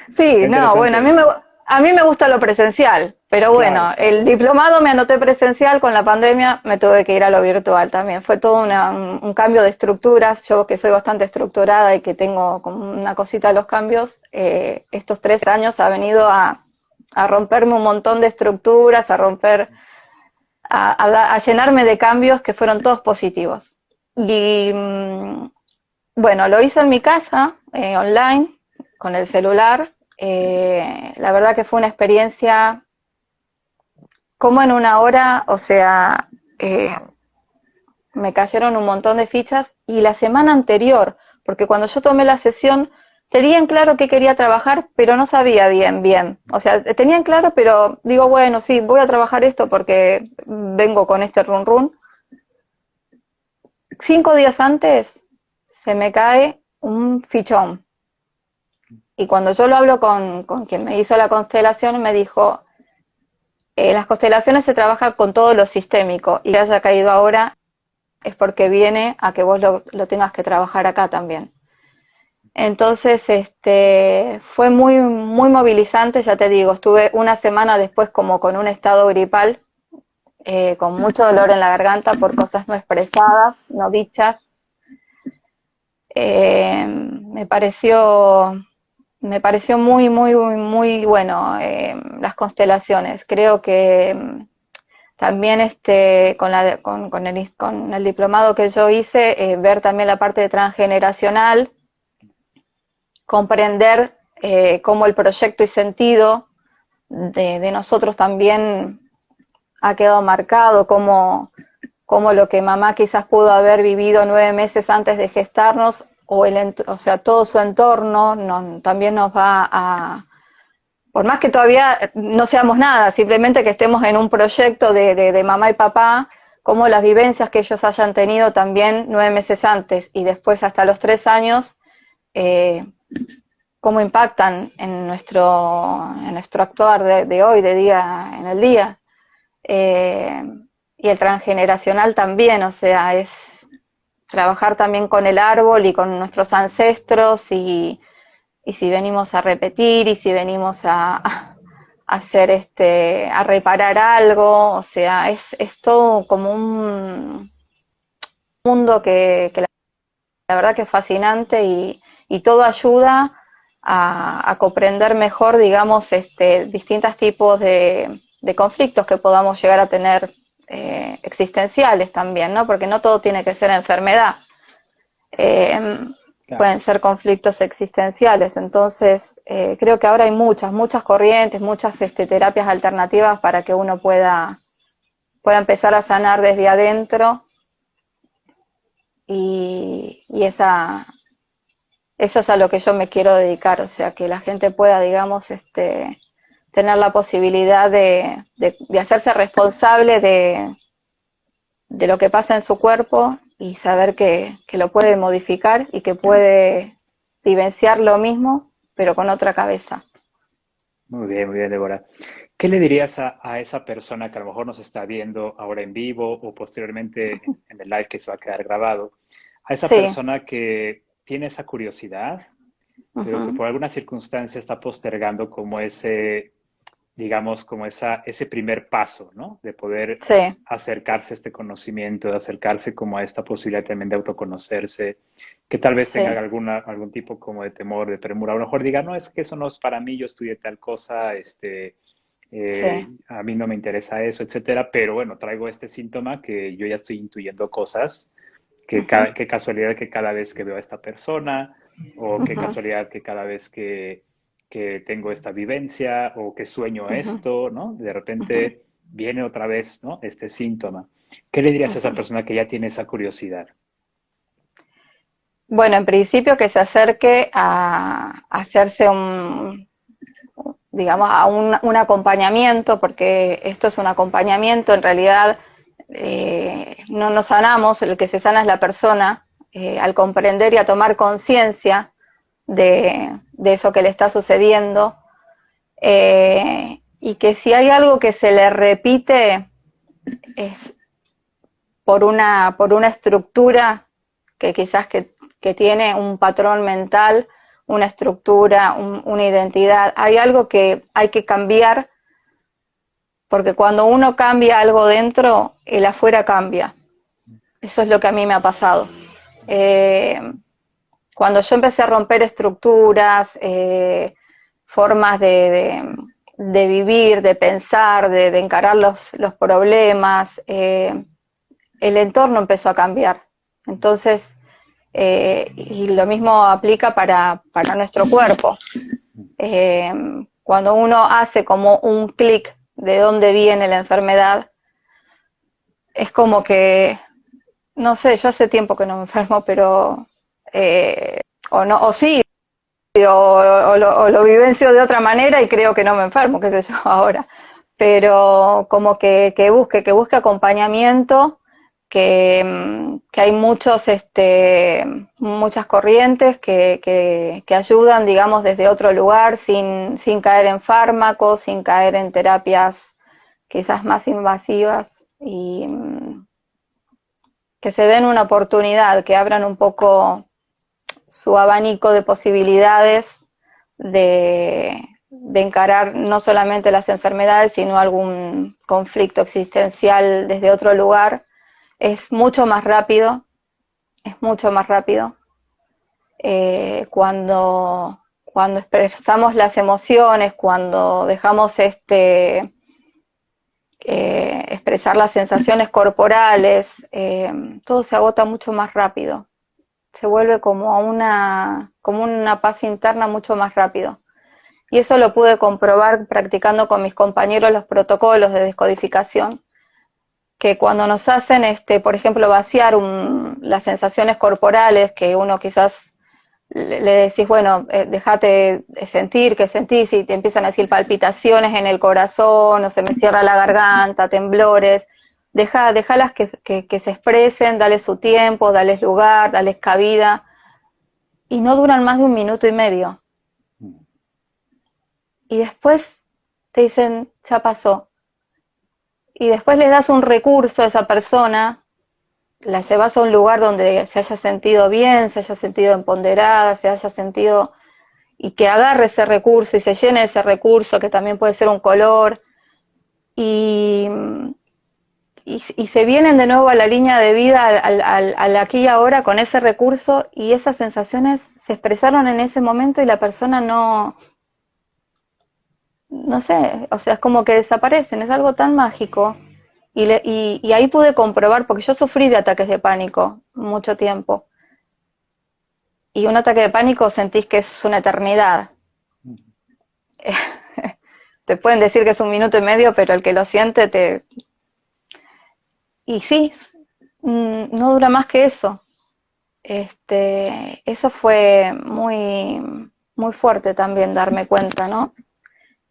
Sí, Qué no, bueno, interesante. a mí me gusta lo presencial, pero Claro, bueno, el claro. diplomado me anoté presencial, con la pandemia me tuve que ir a lo virtual también. Fue todo un cambio de estructuras, yo que soy bastante estructurada y que tengo como una cosita de los cambios, estos 3 años ha venido a romperme un montón de estructuras, a romper, a llenarme de cambios que fueron todos positivos. Y bueno, lo hice en mi casa, online, con el celular. La verdad que fue una experiencia como en una hora, o sea, eh, me cayeron un montón de fichas y la semana anterior, porque cuando yo tomé la sesión tenía en claro que quería trabajar, pero no sabía bien. O sea, tenía en claro, pero digo, bueno, sí, voy a trabajar esto porque vengo con este run run. 5 días antes se me cae un fichón. Y cuando yo lo hablo con quien me hizo la constelación, me dijo, las constelaciones se trabaja con todo lo sistémico y que haya caído ahora es porque viene a que vos lo tengas que trabajar acá también. Entonces, fue muy, muy movilizante, ya te digo, estuve una semana después como con un estado gripal, con mucho dolor en la garganta por cosas no expresadas, no dichas. Me pareció muy, muy, muy bueno las constelaciones. Creo que también con el diplomado que yo hice, ver también la parte de transgeneracional, comprender cómo el proyecto y sentido de nosotros también ha quedado marcado, cómo lo que mamá quizás pudo haber vivido 9 meses antes de gestarnos, o sea, todo su entorno también nos va por más que todavía no seamos nada, simplemente que estemos en un proyecto de mamá y papá, como las vivencias que ellos hayan tenido también 9 meses antes y después hasta los 3 años, eh, cómo impactan en nuestro actuar de hoy, de día en el día. Eh, el transgeneracional también, o sea, es trabajar también con el árbol y con nuestros ancestros y si venimos a repetir y si venimos a hacer a reparar algo, o sea, es todo como un mundo que la verdad que es fascinante y todo ayuda a comprender mejor, digamos, distintos tipos de conflictos que podamos llegar a tener existenciales también, ¿no? Porque no todo tiene que ser enfermedad. Claro. Pueden ser conflictos existenciales. Entonces, creo que ahora hay muchas corrientes, muchas terapias alternativas para que uno pueda empezar a sanar desde adentro y eso es a lo que yo me quiero dedicar, o sea, que la gente pueda, digamos, tener la posibilidad de hacerse responsable de lo que pasa en su cuerpo y saber que lo puede modificar y que puede vivenciar lo mismo, pero con otra cabeza. Muy bien, Débora. ¿Qué le dirías a esa persona que a lo mejor nos está viendo ahora en vivo o posteriormente en el live que se va a quedar grabado? A esa Sí. persona que tiene esa curiosidad, pero que Uh-huh. por alguna circunstancia está postergando como ese, digamos, como ese primer paso, ¿no? De poder Sí, acercarse a este conocimiento, de acercarse como a esta posibilidad también de autoconocerse, que tal vez tenga sí, algún tipo como de temor, de premura. A lo mejor diga, no, es que eso no es para mí, yo estudié tal cosa, sí. a mí no me interesa eso, etcétera, pero bueno, traigo este síntoma que yo ya estoy intuyendo cosas, Uh-huh. qué casualidad que cada vez que veo a esta persona, o qué Uh-huh. casualidad que cada vez que tengo esta vivencia, o que sueño Uh-huh. esto, ¿no? De Uh-huh. repente viene otra vez, ¿no? Este síntoma. ¿Qué le dirías a esa Uh-huh. persona que ya tiene esa curiosidad? Bueno, en principio que se acerque a hacerse digamos, a un acompañamiento, porque esto es un acompañamiento, en realidad no nos sanamos, el que se sana es la persona, al comprender y a tomar conciencia de eso que le está sucediendo, y que si hay algo que se le repite es por una estructura que quizás que tiene un patrón mental, una estructura, una identidad. Hay algo que hay que cambiar, porque cuando uno cambia algo dentro, el afuera cambia. Eso es lo que a mí me ha pasado. Eh, Cuando yo empecé a romper estructuras, formas de vivir, de pensar, de encarar los problemas, el entorno empezó a cambiar. Entonces, y lo mismo aplica para nuestro cuerpo. Eh, Cuando uno hace como un clic de dónde viene la enfermedad, es como que, no sé, yo hace tiempo que no me enfermo, pero, o no, o sí, o lo vivencio de otra manera y creo que no me enfermo, qué sé yo, ahora. Pero como que busque acompañamiento, que hay muchas corrientes que ayudan, digamos, desde otro lugar, sin caer en fármacos, sin caer en terapias quizás más invasivas, y que se den una oportunidad, que abran un poco su abanico de posibilidades de encarar no solamente las enfermedades, sino algún conflicto existencial desde otro lugar. Es mucho más rápido, es mucho más rápido. Cuando expresamos las emociones, cuando dejamos expresar las sensaciones corporales, todo se agota mucho más rápido. Se vuelve como una paz interna mucho más rápido. Y eso lo pude comprobar practicando con mis compañeros los protocolos de descodificación, que cuando nos hacen, por ejemplo, vaciar las sensaciones corporales, que uno quizás le decís, bueno, déjate sentir, que sentís, y te empiezan a decir palpitaciones en el corazón, o se me cierra la garganta, temblores, déjalas que se expresen, dales su tiempo, dales lugar, dales cabida, y no duran más de 1 minuto y medio. Y después te dicen, ya pasó. y después les das un recurso a esa persona, la llevas a un lugar donde se haya sentido bien, se haya sentido empoderada, se haya sentido, y que agarre ese recurso y se llene ese recurso, que también puede ser un color, y, y se vienen de nuevo a la línea de vida, al aquí y ahora con ese recurso, y esas sensaciones se expresaron en ese momento y la persona no sé, o sea, es como que desaparecen, es algo tan mágico. Y ahí pude comprobar, porque yo sufrí de ataques de pánico mucho tiempo. Y un ataque de pánico sentís que es una eternidad. Te pueden decir que es 1 minuto y medio, pero el que lo siente te... Y sí, no dura más que eso. Eso fue muy, muy fuerte también darme cuenta, ¿no?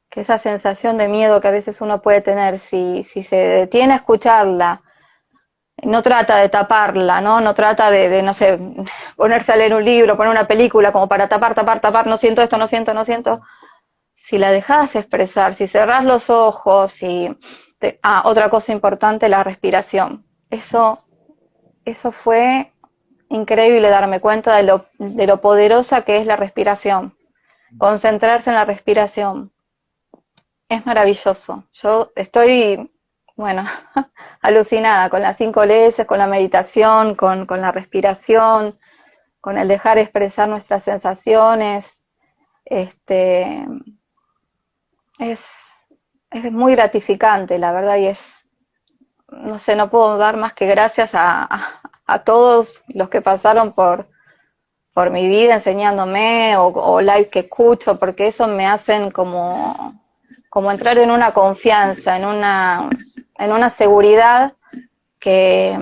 Que esa sensación de miedo que a veces uno puede tener, si se detiene a escucharla, no trata de taparla, ¿no? No trata de, no sé, ponerse a leer un libro, poner una película como para tapar, no siento esto, no siento. Si la dejás expresar, si cerrás los ojos, otra cosa importante, la respiración. Eso fue increíble darme cuenta de lo poderosa que es la respiración. Concentrarse en la respiración. Es maravilloso. Yo estoy, bueno, alucinada con las 5 leyes, con la meditación, con la respiración, con el dejar expresar nuestras sensaciones. Es muy gratificante, la verdad, y no sé, no puedo dar más que gracias a todos los que pasaron por mi vida enseñándome, o live que escucho, porque eso me hacen como entrar en una confianza, en una seguridad que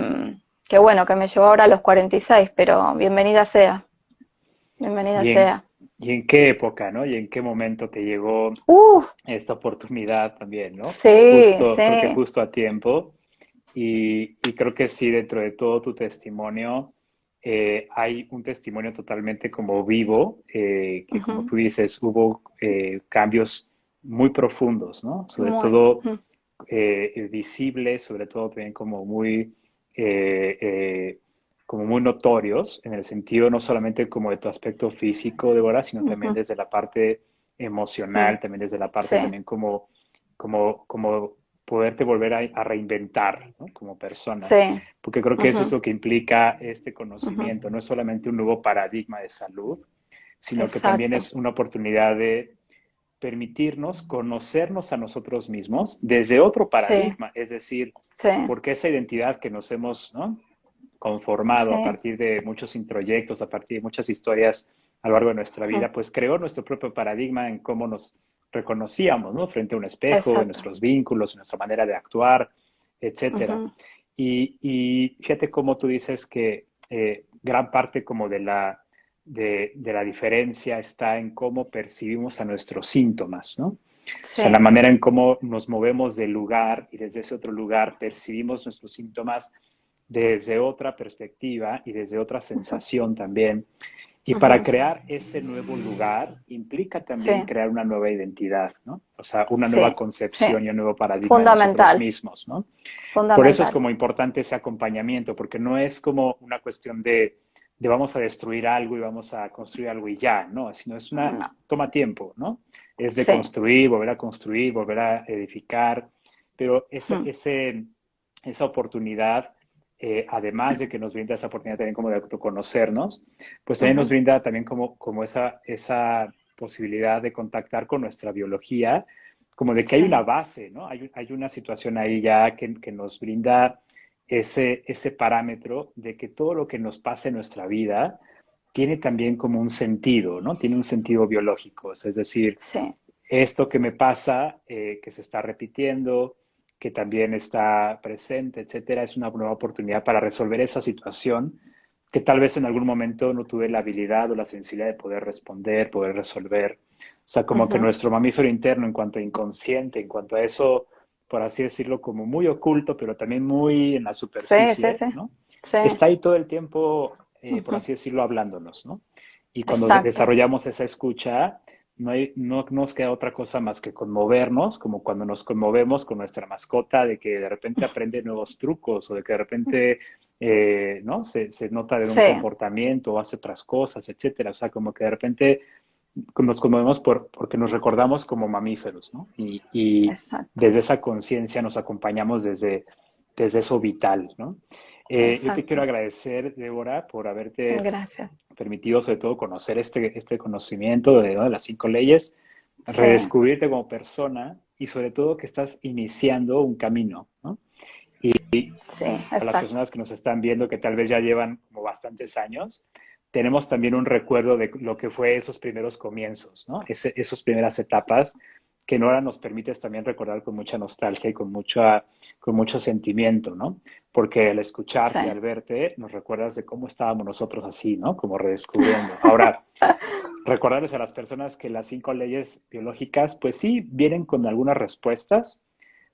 bueno, que me llevó ahora a los 46, pero bienvenida sea, bienvenida sea. ¿Y en qué época, no? ¿Y en qué momento te llegó esta oportunidad también, no? Sí, Creo que sí. justo a tiempo. Y creo que sí, dentro de todo tu testimonio, hay un testimonio totalmente como vivo, que como tú dices, hubo cambios muy profundos, ¿no? Sobre Muy. todo visibles, sobre todo también eh, eh, como muy notorios, en el sentido no solamente como de tu aspecto físico, Débora, sino también desde la parte emocional, también desde la parte Sí. también como poderte volver a reinventar, ¿no? Como persona. Sí. Porque creo que eso es lo que implica este conocimiento. No es solamente un nuevo paradigma de salud, sino que también Exacto. es una oportunidad de permitirnos conocernos a nosotros mismos desde otro Sí. paradigma, es decir, Sí. porque esa identidad que nos hemos, ¿no?, conformado a Sí. partir de muchos introyectos, a partir de muchas historias a lo largo de nuestra vida, pues creó nuestro propio paradigma en cómo nos reconocíamos, ¿no?, frente a un espejo, en Exacto. nuestros vínculos, en nuestra manera de actuar, etcétera. Y fíjate cómo tú dices que gran parte como de la diferencia está en cómo percibimos a nuestros síntomas, ¿no? O sea, la Sí. manera en cómo nos movemos del lugar y desde ese otro lugar percibimos nuestros síntomas desde otra perspectiva y desde otra sensación también. Y para crear ese nuevo lugar implica también Sí. crear una nueva identidad, ¿no? O sea, una nueva Sí. Sí. concepción y un nuevo paradigma de nosotros Fundamental. mismos, ¿no? Por eso es Fundamental. como importante ese acompañamiento, porque no es como una cuestión de vamos a destruir algo y vamos a construir algo y ya, ¿no? Sino es No. toma tiempo, ¿no? Es de Sí. construir, volver a edificar, pero esa oportunidad, además de que nos brinda esa oportunidad también como de autoconocernos, pues también nos brinda también como esa posibilidad de contactar con nuestra biología, como de que hay una Sí. base, ¿no? Hay una situación ahí ya que nos brinda ese parámetro de que todo lo que nos pasa en nuestra vida tiene también como un sentido, ¿no? Tiene un sentido biológico, es decir, Sí. esto que me pasa, que se está repitiendo, que también está presente, etcétera, es una nueva oportunidad para resolver esa situación que tal vez en algún momento no tuve la habilidad o la sensibilidad de poder responder, poder resolver. O sea, como que nuestro mamífero interno en cuanto a inconsciente, en cuanto a eso, por así decirlo, como muy oculto, pero también muy en la Sí. Sí. superficie, Sí. ¿no? Sí. Está ahí todo el tiempo, por así decirlo, hablándonos, ¿no? Y cuando Exacto. desarrollamos esa escucha, no nos queda otra cosa más que conmovernos, como cuando nos conmovemos con nuestra mascota, de que de repente aprende nuevos trucos o de que de repente, ¿no? Se nota de un Sí, comportamiento o hace otras cosas, etcétera. O sea, como que de repente nos conmovemos porque nos recordamos como mamíferos, ¿no? Y exacto, desde esa conciencia nos acompañamos desde eso vital, ¿no? Yo te quiero exacto. agradecer, Débora, por haberte Gracias. permitido sobre todo conocer este conocimiento de, ¿no?, de las 5 leyes, Sí, redescubrirte como persona y sobre todo que estás iniciando un camino, ¿no? sí, A las exacto. personas que nos están viendo que tal vez ya llevan como bastantes años, tenemos también un recuerdo de lo que fue esos primeros comienzos, ¿no? Esas primeras etapas que ahora nos permites también recordar con mucha nostalgia y con mucho sentimiento, ¿no? Porque al escucharte, Sí. al verte, nos recuerdas de cómo estábamos nosotros así, ¿no? Como redescubriendo. Ahora, recordarles a las personas que las 5 leyes biológicas, pues sí, vienen con algunas respuestas,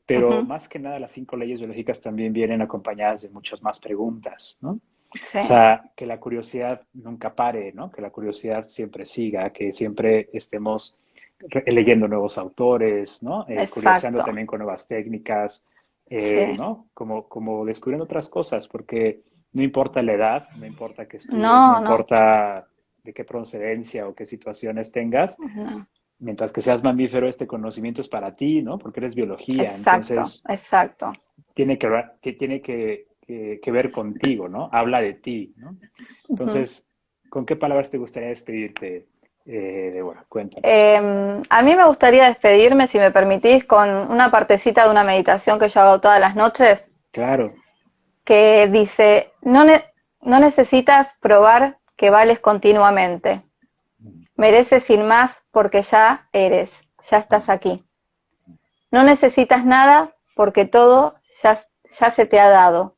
pero Ujú, más que nada las 5 leyes biológicas también vienen acompañadas de muchas más preguntas, ¿no? sí, O sea, que la curiosidad nunca pare, ¿no? Que la curiosidad siempre siga, que siempre estemos leyendo nuevos autores, ¿no? Curioseando exacto. también con nuevas técnicas, Sí. ¿no? Como descubriendo otras cosas, porque no importa la edad, no importa que estudies, no No, no, importa de qué procedencia o qué situaciones tengas, no. mientras que seas mamífero, este conocimiento es para ti, ¿no? Porque eres biología, Exacto, entonces exacto. tiene que ver contigo, ¿no? Habla de ti, ¿no? Ujú. Entonces, ¿con qué palabras te gustaría despedirte, Débora? Cuéntame. A mí me gustaría despedirme, si me permitís, con una partecita de una meditación que yo hago todas las noches, Claro, que dice, no necesitas probar que vales continuamente. Mereces sin más porque ya eres, ya estás aquí. No necesitas nada porque todo ya se te ha dado.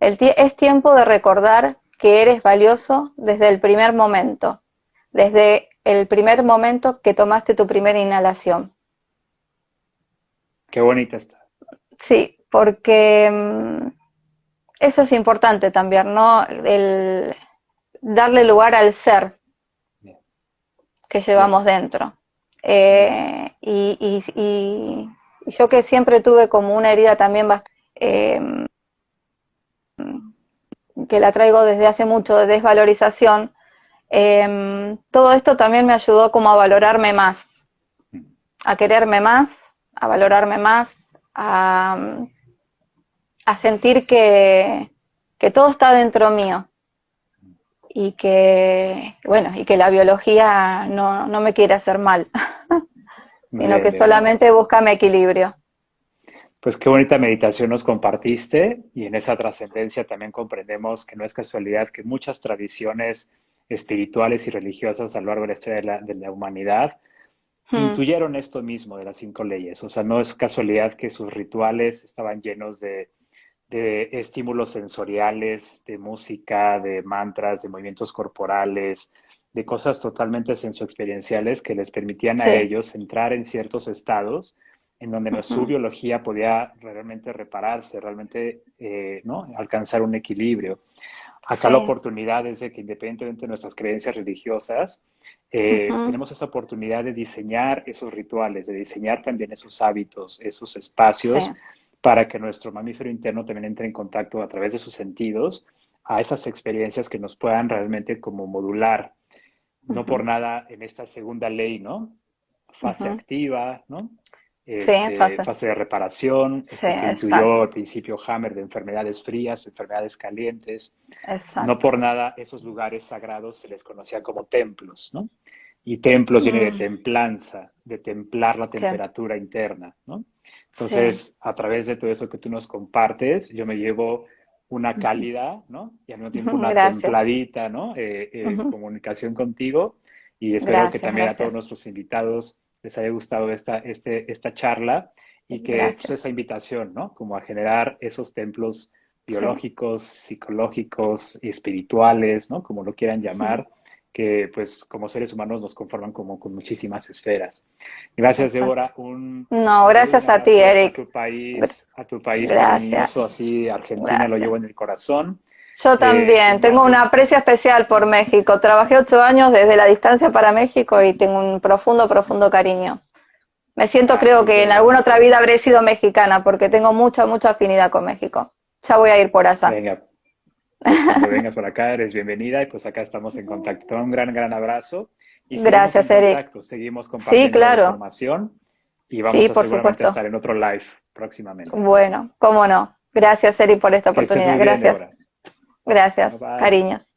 Es tiempo de recordar que eres valioso desde el primer momento, desde el primer momento que tomaste tu primera inhalación. qué bonita está. Sí, porque eso es importante también, ¿no? El darle lugar al ser Bien, que bien, llevamos dentro. bien. Y yo que siempre tuve como una herida también bastante, que la traigo desde hace mucho de desvalorización, todo esto también me ayudó como a valorarme más, a quererme más, a valorarme más, a sentir que todo está dentro mío y que, bueno, y que la biología no me quiere hacer mal, sino Bien, que bien, bien. solamente busca mi equilibrio. Pues qué bonita meditación nos compartiste y en esa trascendencia también comprendemos que no es casualidad que muchas tradiciones espirituales y religiosas a lo largo de la historia de la humanidad Mm, intuyeron esto mismo de las 5 leyes. O sea, no es casualidad que sus rituales estaban llenos de estímulos sensoriales, de música, de mantras, de movimientos corporales, de cosas totalmente sensoexperienciales que les permitían a sí, ellos entrar en ciertos estados en donde su ujú, biología podía realmente repararse, realmente, ¿no?, alcanzar un equilibrio. Acá la sí, oportunidad es de que independientemente de nuestras creencias religiosas, ujú, tenemos esa oportunidad de diseñar esos rituales, de diseñar también esos hábitos, esos sí, espacios, para que nuestro mamífero interno también entre en contacto a través de sus sentidos a esas experiencias que nos puedan realmente como modular. No por ujú, nada en esta segunda ley, ¿no? Fase ujú. activa, ¿no? Sí, fácil. Fase de reparación, Sí, esto que intuyó exacto, al principio Hammer de enfermedades frías, enfermedades calientes. No exacto. por nada esos lugares sagrados se les conocía como templos, ¿no? Y templos viene de Mm, templanza, de templar la sí, temperatura interna, ¿no? sí, Entonces, a través de todo eso que tú nos compartes, yo me llevo una ujú, cálida, ¿no? Y al mismo tiempo ujú, una gracias. templadita, ¿no? Ujú, Comunicación contigo y espero que gracias, también a todos gracias, nuestros invitados les haya gustado esta charla y que pues, gracias. esa invitación, ¿no? Como a generar esos templos Sí, biológicos, psicológicos, espirituales, ¿no? Como lo quieran ujú, llamar, que pues como seres humanos nos conforman como con muchísimas esferas. Gracias, exacto. Débora. Un No, saludo y un gracias a ti, abrazo Eric. a tu país Gracias, cariñoso, así Argentina lo gracias. llevo en el corazón. Yo también, tengo un aprecio especial por México. Trabajé 8 años desde la distancia para México y tengo un profundo, profundo cariño. Me siento, creo que en alguna otra vida habré sido mexicana porque tengo mucha, mucha afinidad con México. Ya voy a ir por allá. Venga, pues cuando vengas por acá eres bienvenida y pues acá estamos en contacto. Un gran, gran abrazo y seguimos Gracias, en Eric. contacto, seguimos Sí, compartiendo la claro. información y vamos Sí, a por seguramente supuesto. estar en otro live próximamente. Bueno, cómo no. Gracias, Eric, por esta Que estés oportunidad. muy bien, Gracias. Débora. Gracias. Bye bye. Cariños.